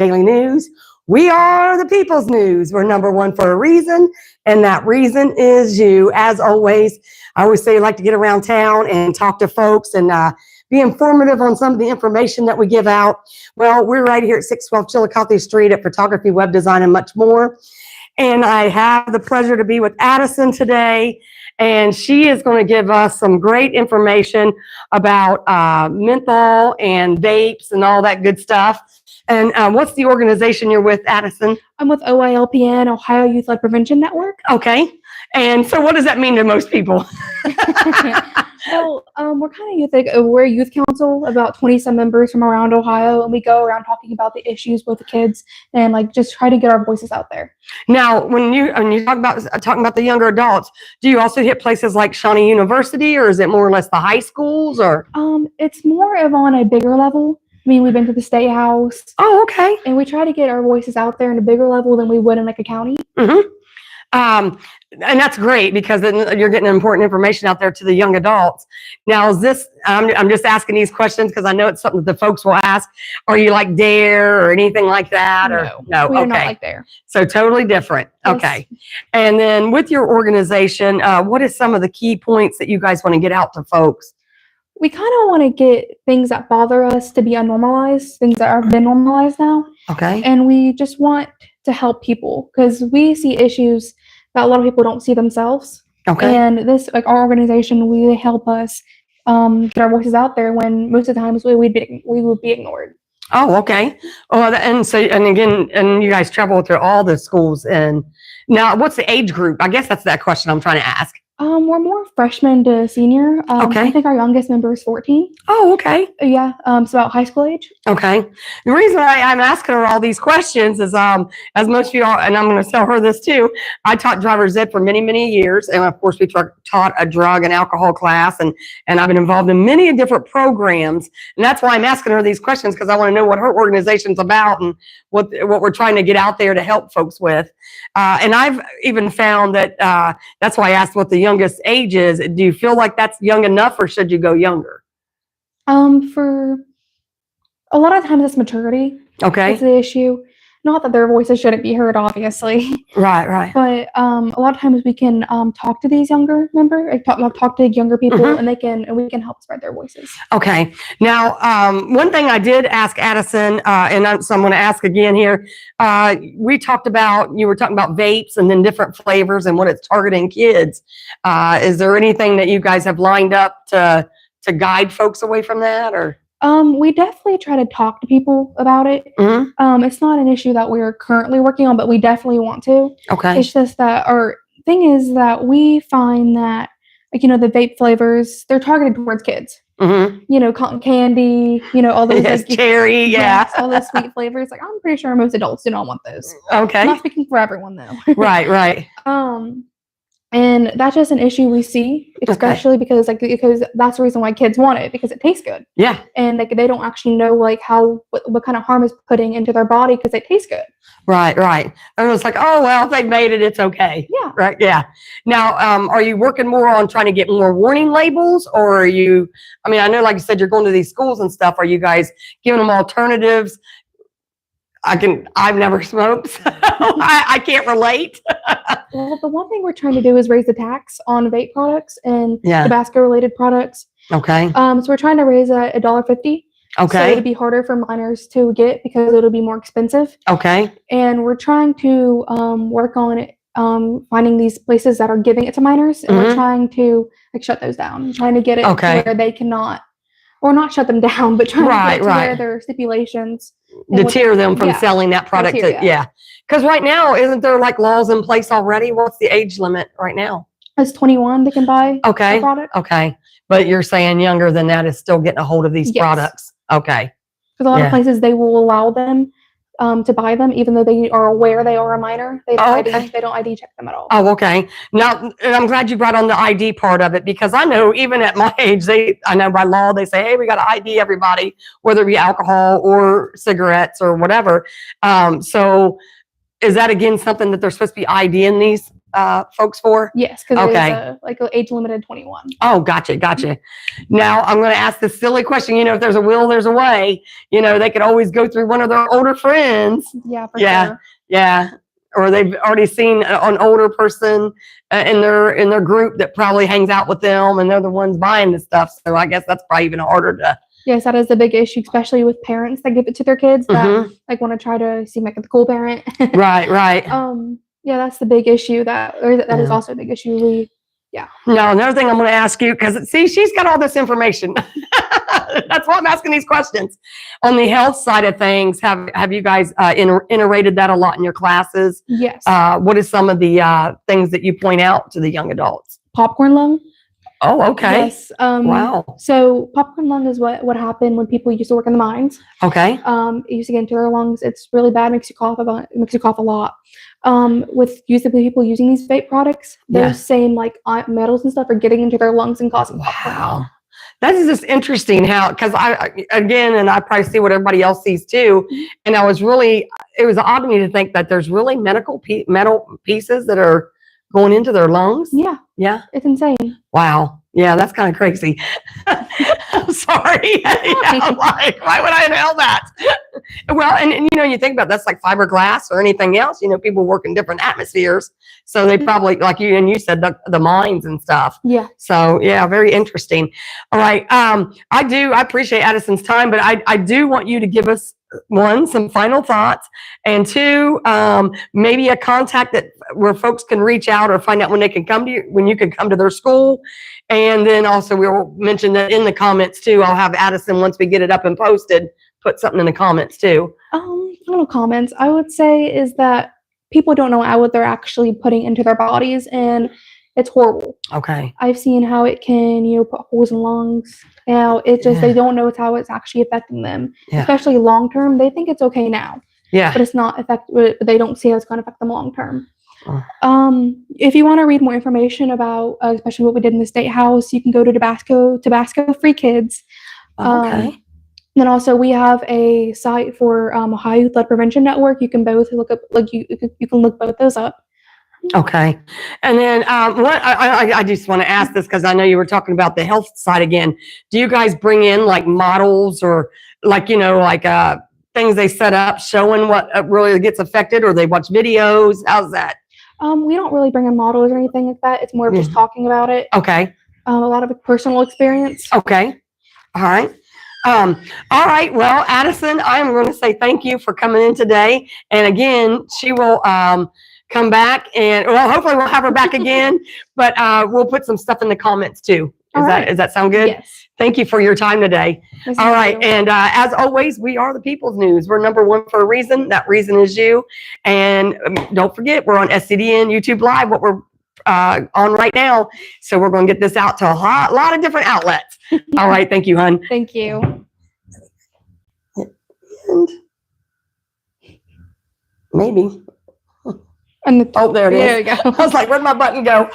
Daily News. We are the people's news. We're number one for a reason, and that reason is you. As always, I always say I like to get around town and talk to folks and be informative on some of the information that we give out. Well, we're right here at 612 Chillicothe Street at Photography, Web Design, and much more. And I have the pleasure to be with Addison today, and she is going to give us some great information about menthol and vapes and all that good stuff. And what's the organization you're with, Addison? I'm with OILPN, Ohio Youth-Led Prevention Network. Okay. And so what does that mean to most people? Well, we're a youth council, about 20-some members from around Ohio, and we go around talking about the issues with the kids and just try to get our voices out there. Now, when you talk about the younger adults, do you also hit places like Shawnee University, or is it more or less the high schools, or? It's more of on a bigger level. I mean, we've been to the State House. Oh, okay. And we try to get our voices out there in a bigger level than we would in a county. Mm-hmm. And that's great because then you're getting important information out there to the young adults. Now, is this, I'm just asking these questions because I know it's something that the folks will ask. Are you like DARE or anything like that? No, we okay. are not like DARE. So totally different. Yes. Okay. And then with your organization, what is some of the key points that you guys want to get out to folks? We kind of want to get things that bother us to be unnormalized, things that have been normalized now. Okay. And we just want to help people because we see issues that a lot of people don't see themselves. Okay. And this, our organization, we help us get our voices out there when most of the times we would be ignored. Oh, okay. Oh, and you guys travel through all the schools. And now, what's the age group? I guess that's that question I'm trying to ask. We're more freshman to senior. Okay. I think our youngest member is 14. Oh, okay. Yeah. It's about high school age. Okay. The reason why I'm asking her all these questions is, as most of you all, and I'm going to tell her this too, I taught driver's ed for many, many years. And of course, we taught a drug and alcohol class, and I've been involved in many different programs. And that's why I'm asking her these questions, because I want to know what her organization's about and what we're trying to get out there to help folks with. And I've even found that that's why I asked what the youngest age is. Do you feel like that's young enough, or should you go younger? For a lot of times it's maturity. Okay. That's the issue. Not that their voices shouldn't be heard, obviously. Right. But a lot of times we can talk to these younger members, talk to younger people, Mm-hmm. and we can help spread their voices. Okay. Now, one thing I did ask Addison, so I'm going to ask again here. You were talking about vapes and then different flavors and what it's targeting kids. Is there anything that you guys have lined up to guide folks away from that, or? We definitely try to talk to people about it. Mm-hmm. It's not an issue that we're currently working on, but we definitely want to. Okay. It's just that our thing is that we find that, the vape flavors, they're targeted towards kids. Mm-hmm. Cotton candy, all those. Yes, cherry, yeah. All those sweet flavors. I'm pretty sure most adults do not want those. Okay. I'm not speaking for everyone, though. Right. And that's just an issue we see, especially because that's the reason why kids want it, because it tastes good. Yeah. And they don't actually know what kind of harm is putting into their body because they taste good. Right. And it's like, oh, well, if they made it, it's okay. Yeah. Right. Yeah. Now, are you working more on trying to get more warning labels, or are you, I know, like you said, you're going to these schools and stuff. Are you guys giving them alternatives? I've never smoked, so I can't relate. Well, the one thing we're trying to do is raise the tax on vape products and tobacco-related products. Okay. So we're trying to raise it at $1.50. Okay. So it'll be harder for minors to get because it'll be more expensive. Okay. And we're trying to work on it, finding these places that are giving it to minors, and we're trying to shut those down, trying to get it to where they cannot, or not shut them down, but trying to get it to where there are stipulations. Deter them from selling that product. Because right now, isn't there laws in place already? What's the age limit right now? It's 21 they can buy the product. Okay. But you're saying younger than that is still getting a hold of these products. Okay. Because a lot of places, they will allow them to buy them, even though they are aware they are a minor. They don't ID check them at all. Oh, okay. Now, I'm glad you brought on the ID part of it, because I know even at my age, I know by law, they say, hey, we got to ID everybody, whether it be alcohol or cigarettes or whatever. So is that, again, something that they're supposed to be IDing these folks for? Yes, because there's like an age limited 21. Oh, gotcha. Now I'm going to ask this silly question. You know, if there's a will, there's a way. You know, they could always go through one of their older friends. Yeah, for sure. Yeah. Or they've already seen an older person in their group that probably hangs out with them, and they're the ones buying the stuff. So I guess that's probably even harder to. Yes, that is the big issue, especially with parents that give it to their kids that like want to try to seem like a cool parent. Right. Yeah, that's the big issue. That is also a big issue. Now, another thing I'm going to ask you, because see, she's got all this information. That's why I'm asking these questions. On the health side of things, have you guys iterated that a lot in your classes? Yes. What is some of the things that you point out to the young adults? Popcorn lung. Oh, okay. Yes. Wow. So popcorn lung is what happened when people used to work in the mines. Okay. It used to get into their lungs. It's really bad. Makes you cough a lot. With people using these vape products, those same like metals and stuff are getting into their lungs and causing popcorn lung. That is just interesting how, because I probably see what everybody else sees too. And it was odd to me to think that there's really metal pieces that are going into their lungs. Yeah. It's insane. Wow. Yeah, that's kind of crazy. I'm sorry. I'm like, why would I inhale that? Well, and you know, you think about that's like fiberglass or anything else. You know, people work in different atmospheres, so they probably, like you said, the mines and stuff. Yeah. So yeah, very interesting. All right. I appreciate Addison's time, but I do want you to give us some final thoughts, and two, maybe a contact where folks can reach out or find out when they can come to you, when you can come to their school. And then also we'll mention that in the comments too. I'll have Addison, once we get it up and posted, put something in the comments too. Little comments I would say is that people don't know what they're actually putting into their bodies, and it's horrible. Okay. I've seen how it can, put holes in lungs. They don't know how it's actually affecting them, especially long term. They think it's okay now, but it's not effective. They don't see how it's going to affect them long term. If you want to read more information about, especially what we did in the State House, you can go to Tabasco Free Kids. Okay. Then also we have a site for Ohio Youth Lead Prevention Network. You can both look up, you can look both those up. Okay. And then I just want to ask this because I know you were talking about the health side again. Do you guys bring in like models or things they set up showing what really gets affected, or they watch videos? How's that? We don't really bring in models or anything like that. It's more of just talking about it. Okay. A lot of personal experience. Okay. All right. All right. Well, Addison, I'm going to say thank you for coming in today. And again, she will come back, and hopefully we'll have her back again, but we'll put some stuff in the comments too. Does that sound good? Yes. Thank you for your time today. All right. And as always, we are the People's News. We're #1 for a reason. That reason is you. And don't forget, we're on SCDN YouTube Live, what we're on right now. So we're going to get this out to a lot of different outlets. All right. Thank you, hon. Thank you. And maybe. And there it is. There you go. I was like, where'd my button go?